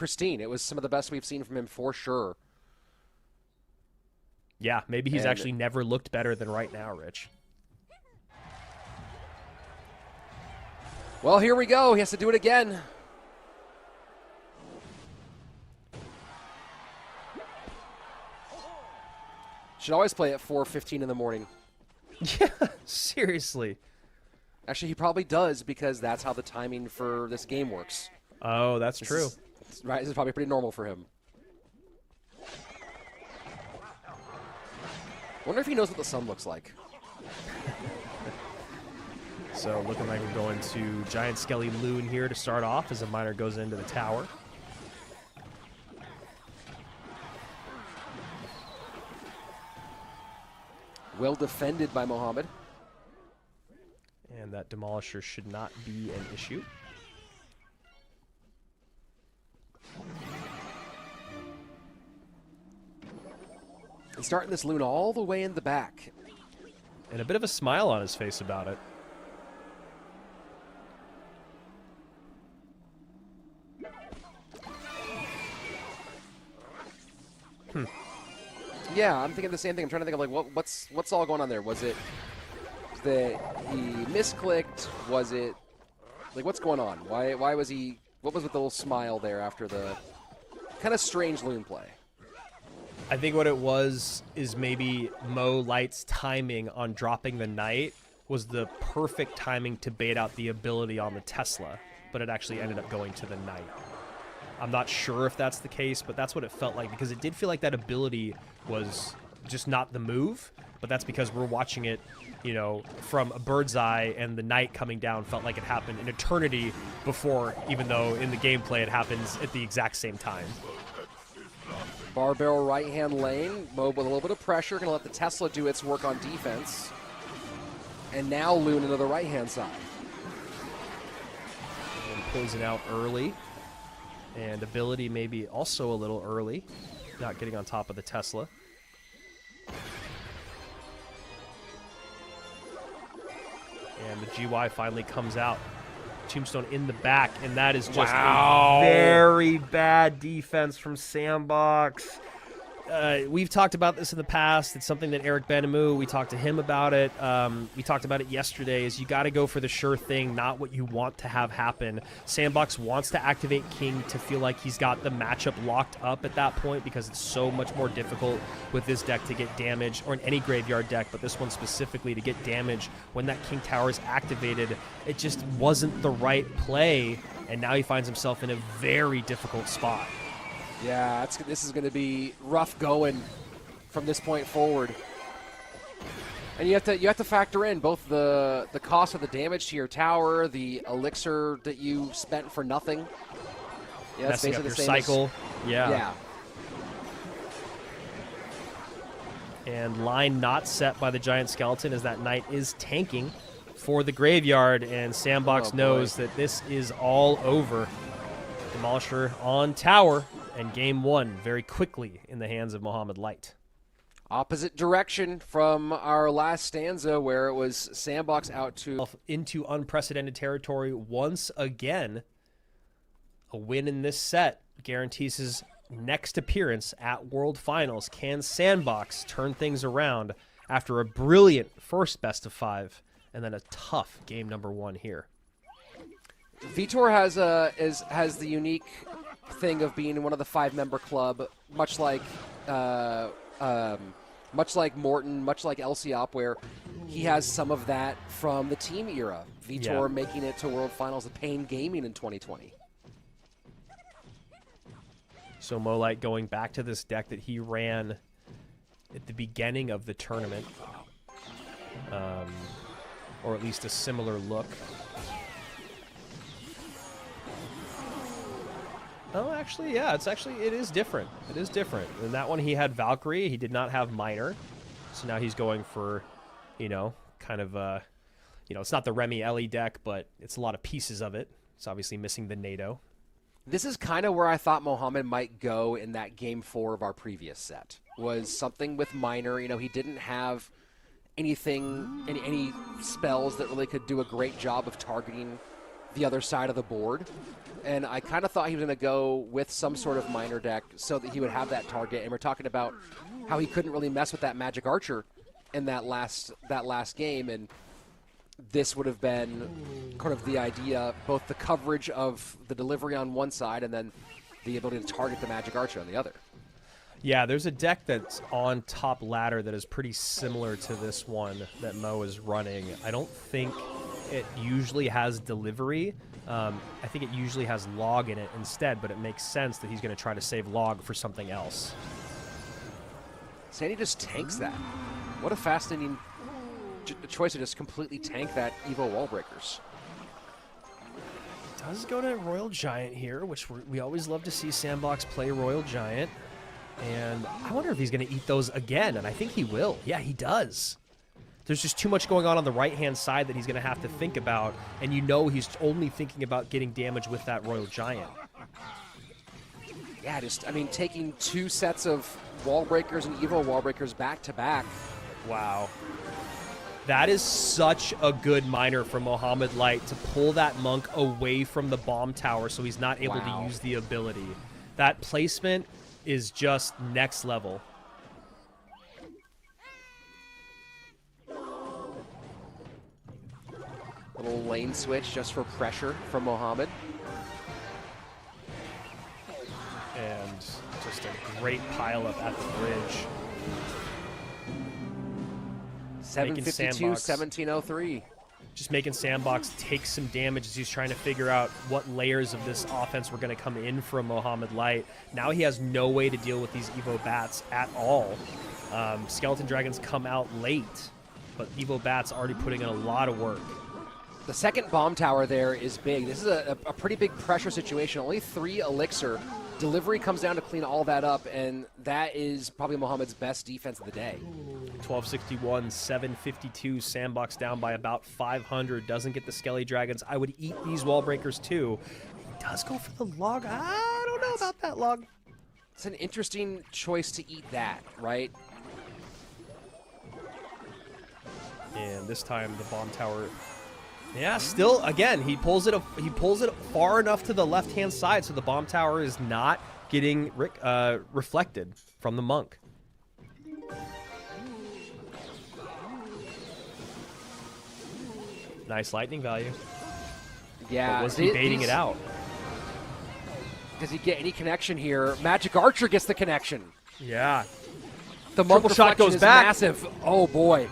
pristine. It was some of the best we've seen from him for sure. Yeah, maybe he's actually never looked better than right now, Rich. Well, here we go. He has to do it again. Should always play at 4:15 in the morning. Yeah, seriously. Actually, he probably does because that's how the timing for this game works. Oh, that's true. Right, this is probably pretty normal for him. Wonder if he knows what the sun looks like. So looking like we're going to Giant Skelly Loon here to start off as a miner goes into the tower. Well defended by Mohamed. And that Demolisher should not be an issue. He's starting this Loon all the way in the back. And a bit of a smile on his face about it. Yeah, I'm thinking the same thing. I'm trying to think of like what's all going on there. Was it that he misclicked? Was it like what's going on? Why was he? What was with the little smile there after the kind of strange Loon play? I think what it was is maybe Mo Light's timing on dropping the Knight was the perfect timing to bait out the ability on the Tesla, but it actually ended up going to the Knight. I'm not sure if that's the case, but that's what it felt like because it did feel like that ability was just not the move, but that's because we're watching it, you know, from a bird's eye, and the Knight coming down felt like it happened an eternity before, even though in the gameplay it happens at the exact same time. Bar barrel right-hand lane. Mo with a little bit of pressure, going to let the Tesla do its work on defense. And now Loon into the right-hand side. And poison out early. And ability maybe also a little early. Not getting on top of the Tesla. And the GY finally comes out. Tombstone in the back, and that is just a very bad defense from Sandbox. We've talked about this in the past. It's something that Eric Benamou, we talked to him about it. We talked about it yesterday, is you got to go for the sure thing, not what you want to have happen. Sandbox wants to activate King to feel like he's got the matchup locked up at that point because it's so much more difficult with this deck to get damage, or in any graveyard deck, but this one specifically to get damage when that King Tower is activated. It just wasn't the right play, and now he finds himself in a very difficult spot. Yeah, this is going to be rough going from this point forward. And you have to factor in both the cost of the damage to your tower, the elixir that you spent for nothing. Yeah, that's messing up basically your the same cycle. Yeah. And line not set by the Giant Skeleton as that Knight is tanking for the graveyard, and Sandbox knows that this is all over. Demolisher on tower. And game one very quickly in the hands of Mohamed Light. Opposite direction from our last stanza where it was Sandbox out to... Into unprecedented territory once again. A win in this set guarantees his next appearance at World Finals. Can Sandbox turn things around after a brilliant first best of 5 and then a tough game number 1 here? Vitor has the unique thing of being in one of the 5-member club, much like Morton, much like Elsiop, where he has some of that from the team era. Vitor making it to World Finals of Pain Gaming in 2020. So Mo Light going back to this deck that he ran at the beginning of the tournament, or at least a similar look. Oh, actually, yeah, it is different. It is different. In that one, he had Valkyrie. He did not have Miner. So now he's going for, kind of, it's not the Remy Ellie deck, but it's a lot of pieces of it. It's obviously missing the NATO. This is kind of where I thought Mohamed might go in that game 4 of our previous set. Was something with Miner. He didn't have anything, any spells that really could do a great job of targeting the other side of the board. And I kind of thought he was going to go with some sort of minor deck so that he would have that target. And we're talking about how he couldn't really mess with that Magic Archer in that last game. And this would have been kind of the idea, both the coverage of the delivery on one side and then the ability to target the Magic Archer on the other. Yeah, there's a deck that's on top ladder that is pretty similar to this one that Mo is running. I don't think it usually has delivery. I think it usually has log in it instead, but it makes sense that he's going to try to save log for something else. Sandy just tanks that. What a fascinating choice to just completely tank that Evo wall breakers. Does go to Royal Giant here, which we always love to see Sandbox play Royal Giant. And I wonder if he's going to eat those again, and I think he will. Yeah, he does. There's just too much going on the right-hand side that he's going to have to think about, and you know he's only thinking about getting damage with that Royal Giant. Yeah, I mean, taking 2 sets of wall breakers and Evo wall breakers back-to-back. Wow. That is such a good miner from Mohamed Light to pull that Monk away from the bomb tower so he's not able to use the ability. That placement is just next level. Little lane switch just for pressure from Mohamed. And just a great pileup at the bridge. 752, 1703. Just making Sandbox take some damage as he's trying to figure out what layers of this offense were going to come in from Mohamed Light. Now he has no way to deal with these Evo Bats at all. Skeleton Dragons come out late, but Evo Bats already putting in a lot of work. The second bomb tower there is big. This is a pretty big pressure situation. Only 3 elixir. Delivery comes down to clean all that up, and that is probably Mohamed's best defense of the day. 1261, 752, Sandbox down by about 500. Doesn't get the Skelly Dragons. I would eat these wall breakers too. He does go for the log. I don't know about that log. It's an interesting choice to eat that, right? And this time the bomb tower. Yeah, still, again, he pulls it far enough to the left-hand side so the bomb tower is not getting reflected from the Monk. Nice lightning value. Yeah. But was he baiting it out? Does he get any connection here? Magic Archer gets the connection. Yeah. The Monk Triple shot goes back. Massive. Oh, boy.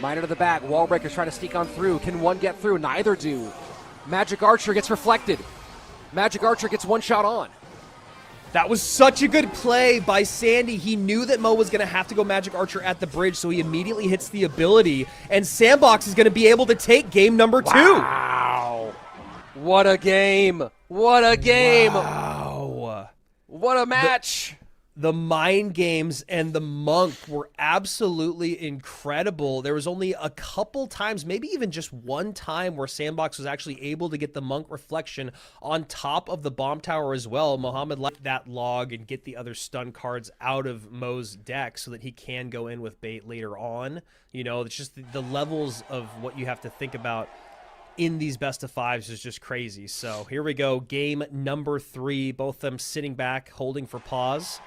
Miner to the back. Wall breakers trying to sneak on through. Can one get through? Neither do. Magic Archer gets reflected. Magic Archer gets one shot on. That was such a good play by Sandy. He knew that Mo was going to have to go Magic Archer at the bridge, so he immediately hits the ability, and Sandbox is going to be able to take game number 2. Wow. What a game. What a game. Wow. What a match. The mind games and the Monk were absolutely incredible. There was only a couple times, maybe even just one time, where Sandbox was actually able to get the Monk reflection on top of the bomb tower as well. Mohamed let that log and get the other stun cards out of Mo's deck so that he can go in with bait later on. You know, it's just the levels of what you have to think about in these best of 5s is just crazy. So here we go. Game number 3. Both of them sitting back, holding for pause.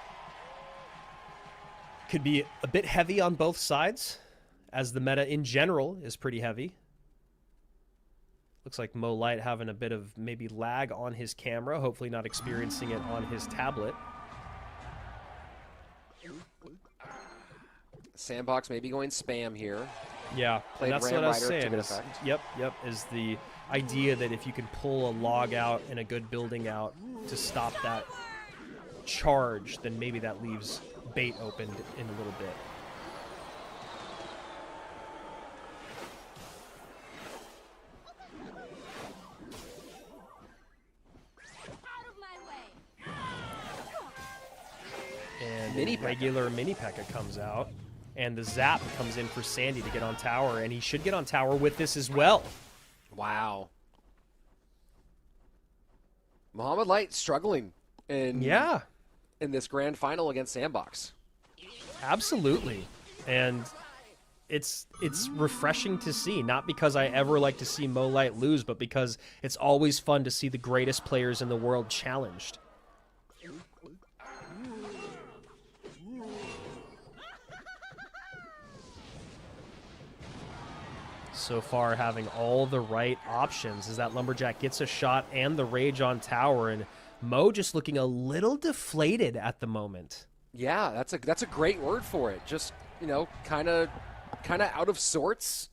Could be a bit heavy on both sides, as the meta in general is pretty heavy. Looks like Mo Light having a bit of maybe lag on his camera, hopefully not experiencing it on his tablet. Sandbox maybe going spam here. Yeah, and that's what I was saying. Yep, is the idea that if you can pull a log out and a good building out to stop that charge, then maybe that leaves bait opened in a little bit. And regular mini P.E.K.K.A comes out, and the zap comes in for Sandy to get on tower, and he should get on tower with this as well. Wow. Mohamed Light struggling in this grand final against Sandbox. Absolutely. And it's refreshing to see, not because I ever like to see Mo Light lose, but because it's always fun to see the greatest players in the world challenged. So far having all the right options as that Lumberjack gets a shot and the rage on tower, and Mo just looking a little deflated at the moment. Yeah, that's a great word for it. Just, you know, kind of out of sorts.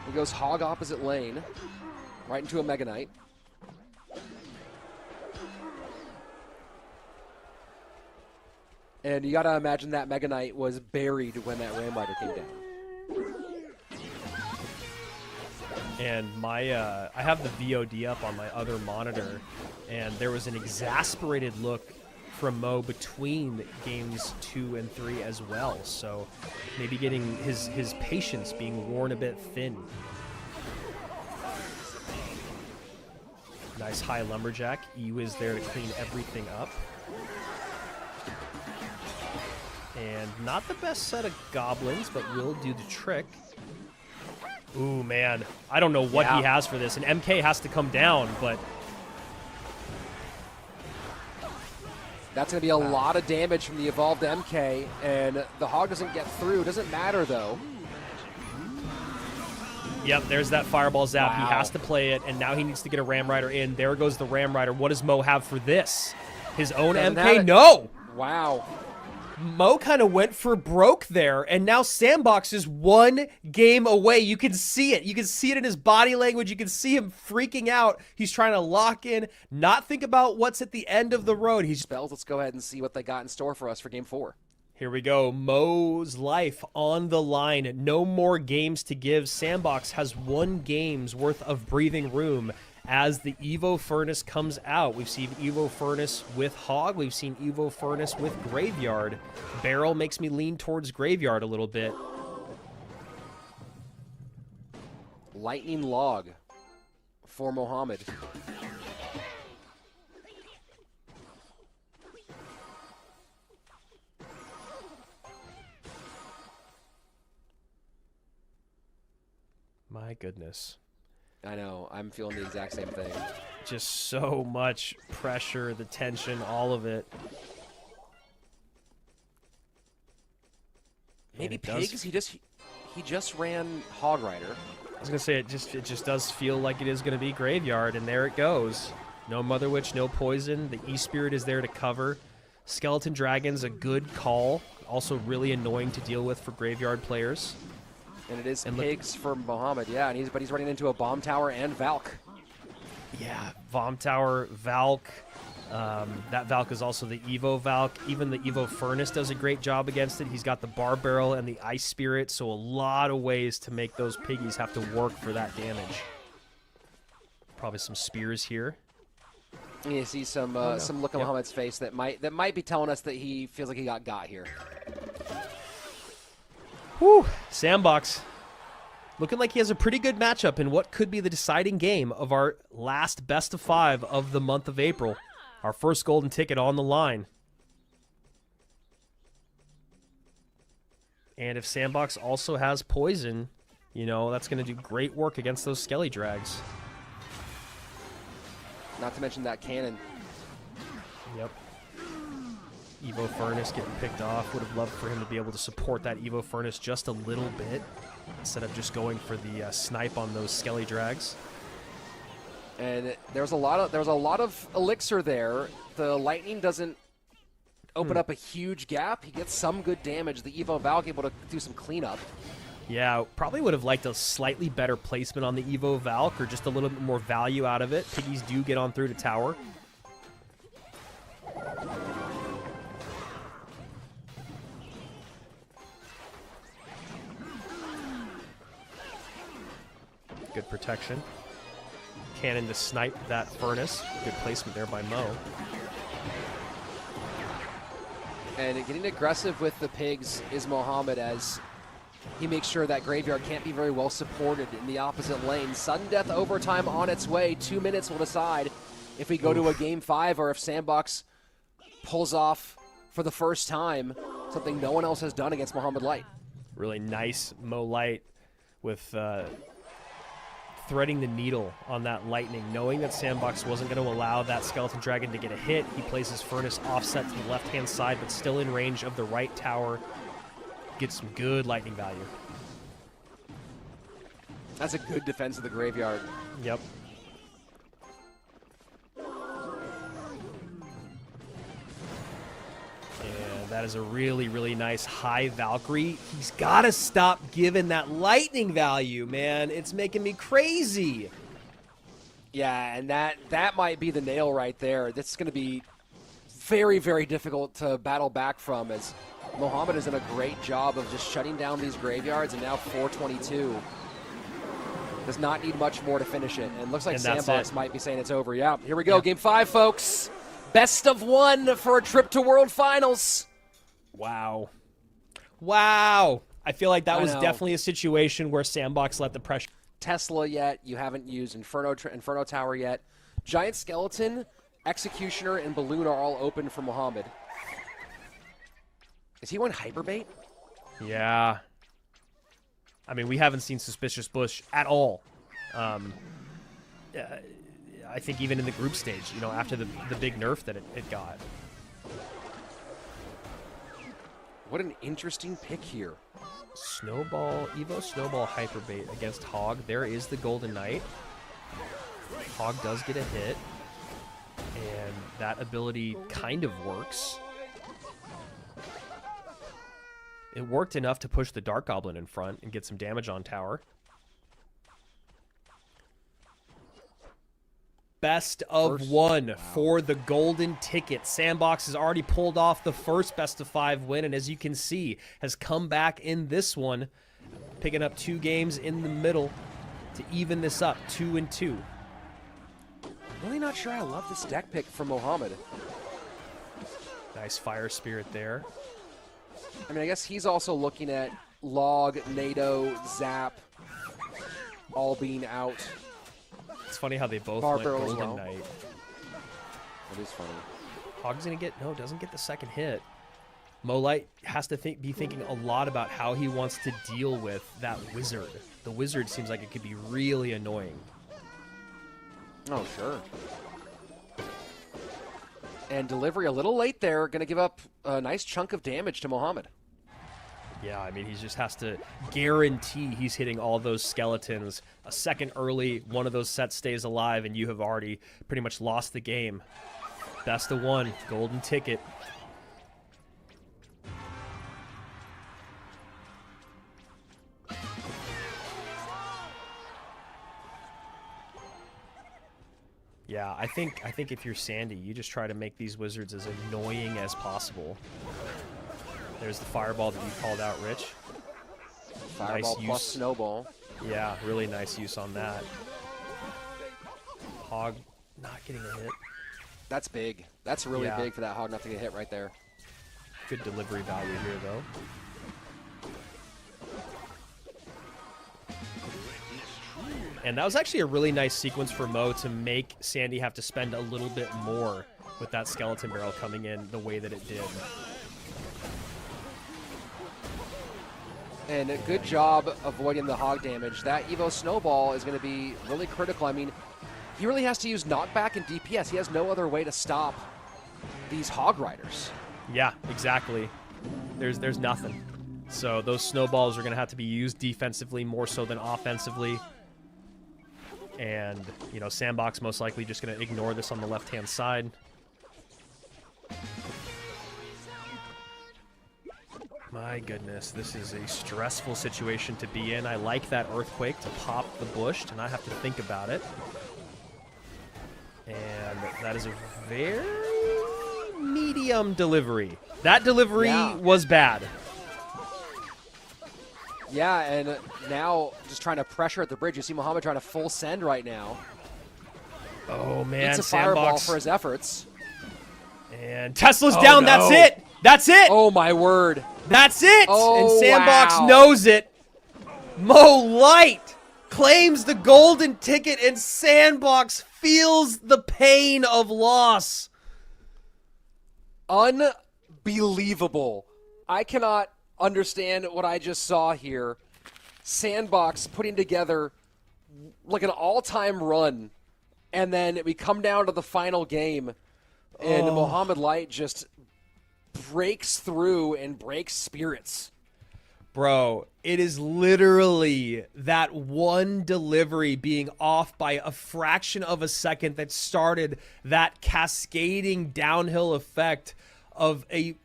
He goes hog opposite lane, right into a Mega Knight. And you got to imagine that Mega Knight was buried when that Ram Rider came down. And I have the VOD up on my other monitor, and there was an exasperated look from Mo between games 2 and 3 as well. So maybe getting his patience being worn a bit thin. Nice high Lumberjack. Ew is there to clean everything up. And not the best set of goblins, but will do the trick. Ooh, man. I don't know what he has for this. And MK has to come down, but... That's going to be a lot of damage from the evolved MK, and the hog doesn't get through. Doesn't matter, though. Yep, there's that fireball zap. Wow. He has to play it, and now he needs to get a Ram Rider in. There goes the Ram Rider. What does Mo have for this? His own MK? No! Wow. Mo kind of went for broke there, and now Sandbox is one game away. You can see it. You can see it in his body language. You can see him freaking out. He's trying to lock in, not think about what's at the end of the road. He's Spells, let's go ahead and see what they got in store for us for Game 4. Here we go. Mo's life on the line. No more games to give. Sandbox has 1 game's worth of breathing room as the Evo Furnace comes out. We've seen Evo Furnace with Hog. We've seen Evo Furnace with Graveyard. Barrel makes me lean towards Graveyard a little bit. Lightning Log for Mohamed. My goodness. I know. I'm feeling the exact same thing. Just so much pressure, the tension, all of it. Maybe Pigs? He just ran Hog Rider. I was gonna say it just does feel like it is gonna be Graveyard, and there it goes. No Mother Witch, no poison. The E-Spirit is there to cover. Skeleton Dragon's a good call. Also really annoying to deal with for Graveyard players. And it is Pigs for Mohamed, yeah. And he's running into a Bomb Tower and Valk. Yeah, Bomb Tower, Valk. That Valk is also the Evo Valk. Even the Evo Furnace does a great job against it. He's got the Bar Barrel and the Ice Spirit, so a lot of ways to make those piggies have to work for that damage. Probably some spears here. You see some look on Mohamed's face that might be telling us that he feels like he got here. Whew, Sandbox looking like he has a pretty good matchup in what could be the deciding game of our last best of 5 of the month of April. Our first golden ticket on the line. And if Sandbox also has poison, you know, that's going to do great work against those Skelly Drags. Not to mention that cannon. Yep. Evo Furnace getting picked off. Would have loved for him to be able to support that Evo Furnace just a little bit instead of just going for the snipe on those Skelly Drags. And there's a lot of elixir there. The lightning doesn't open up a huge gap. He gets some good damage. The Evo Valk able to do some cleanup. Yeah, probably would have liked a slightly better placement on the Evo Valk or just a little bit more value out of it. Piggies do get on through to tower. Good protection. Cannon to snipe that Furnace. Good placement there by Mo. And getting aggressive with the pigs is Mohamed as he makes sure that Graveyard can't be very well supported in the opposite lane. Sudden Death overtime on its way. 2 minutes will decide if we go to a Game 5 or if Sandbox pulls off for the first time something no one else has done against Mohamed Light. Really nice Mo Light with threading the needle on that lightning, knowing that Sandbox wasn't going to allow that Skeleton Dragon to get a hit. He plays his Furnace offset to the left-hand side, but still in range of the right tower. Gets some good lightning value. That's a good defense of the graveyard. Yep. And that is a really, really nice high Valkyrie. He's got to stop giving that lightning value, man. It's making me crazy. Yeah, and that might be the nail right there. That's going to be very, very difficult to battle back from, as Mohamed has done a great job of just shutting down these graveyards, and now 422. Does not need much more to finish it. And looks like Sandbox might be saying it's over. Yeah, here we go. Game 5, folks. Best of 1 for a trip to World Finals. Wow. Wow. I feel like that was definitely a situation where Sandbox let the pressure. Tesla yet. You haven't used Inferno Tower yet. Giant Skeleton, Executioner, and Balloon are all open for Mohamed. Is he going Hyperbait? Yeah. I mean, we haven't seen Suspicious Bush at all. I think even in the group stage, you know, after the big nerf that it got. What an interesting pick here. Snowball, Evo Snowball Hyperbait against Hog. There is the Golden Knight. Hog does get a hit. And that ability kind of works. It worked enough to push the Dark Goblin in front and get some damage on tower. Best of 1 for the golden ticket. Sandbox has already pulled off the first best of 5 win, and as you can see, has come back in this one, picking up 2 games in the middle to even this up, 2-2. Really not sure I love this deck pick from Mohamed. Nice Fire Spirit there. I mean, I guess he's also looking at Log, NATO, Zap, all being out. It's funny how they both Bar went Barrels Golden Knight. It is funny. Hog's going to get, no, doesn't get the second hit. Mo Light has to be thinking a lot about how he wants to deal with that Wizard. The Wizard seems like it could be really annoying. Oh, sure. And delivery a little late there, going to give up a nice chunk of damage to Mohamed. Yeah, I mean, he just has to guarantee he's hitting all those skeletons. A second early, one of those sets stays alive, and you have already pretty much lost the game. Best of 1, golden ticket. Yeah, I think if you're Sandy, you just try to make these wizards as annoying as possible. There's the fireball that you called out, Rich. Fireball nice plus use. snowball. Yeah, really nice use on that. Hog not getting a hit. That's big. That's really big for that Hog not to get hit right there. Good delivery value here, though. And that was actually a really nice sequence for Mo to make Sandy have to spend a little bit more with that skeleton barrel coming in the way that it did. And a good job avoiding the Hog damage. That Evo Snowball is going to be really critical. I mean, he really has to use knockback and DPS. He has no other way to stop these Hog Riders. Yeah, exactly. There's nothing. So those snowballs are going to have to be used defensively more so than offensively. And, you know, Sandbox most likely just going to ignore this on the left-hand side. My goodness, this is a stressful situation to be in. I like that Earthquake to pop the bush to not have to think about it. And that is a very medium delivery. That delivery was bad. Yeah, and now just trying to pressure at the bridge. You see Mohamed trying to full send right now. Oh, man, it's a Sandbox. fireball for his efforts. And Tesla's down. No. That's it. That's it. Oh, my word. That's it. Oh, and Sandbox wow. knows it. Mo Light claims the golden ticket, and Sandbox feels the pain of loss. Unbelievable. I cannot understand what I just saw here. Sandbox putting together like an all-time run, and then we come down to the final game, and Mohamed Light just breaks through and breaks spirits. Bro, it is literally that one delivery being off by a fraction of a second that started that cascading downhill effect of a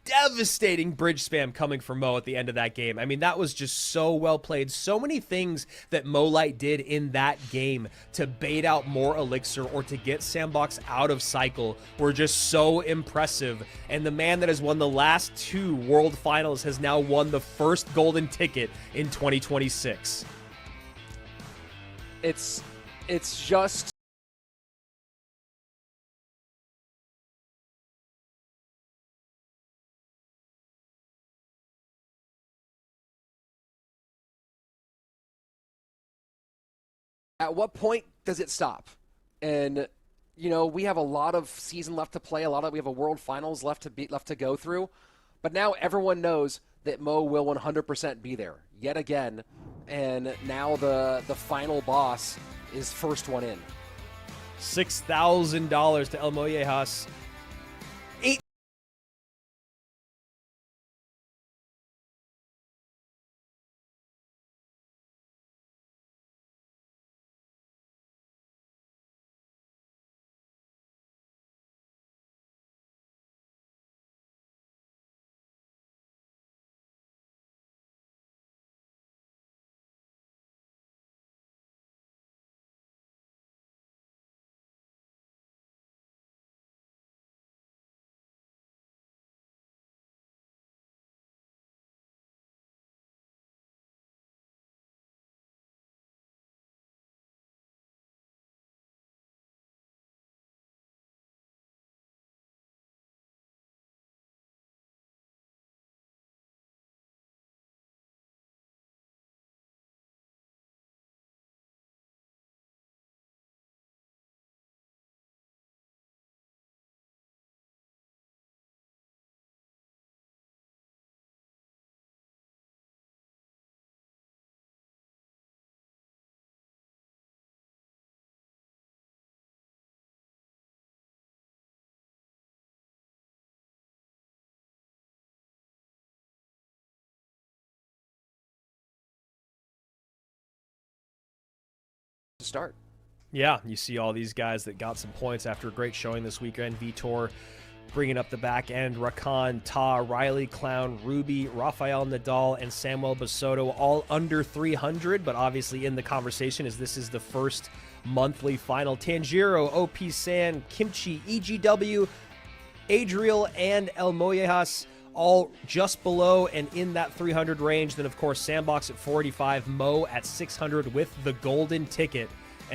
devastating bridge spam coming from Mo at the end of that game. I mean, that was just so well played. So many things that Mo Light did in that game to bait out more Elixir or to get Sandbox out of cycle were just so impressive. And the man that has won the last 2 World Finals has now won the first golden ticket in 2026. It's just at what point does it stop? And we have a lot of season left to play. We have a World Finals left to go through. But now everyone knows that Mo will 100% be there yet again. And now the final boss is first one in. $6,000 to El Mollejas. To start. Yeah, you see all these guys that got some points after a great showing this weekend. Vitor bringing up the back end. Rakan, Ta, Riley, Clown, Ruby, Rafael Nadal, and Samuel Basoto all under 300, but obviously in the conversation as this is the first monthly final. Tanjiro, OP San, Kimchi, EGW, Adriel, and El Mollejas all just below and in that 300 range. Then, of course, Sandbox at 485, Mo at 600 with the golden ticket.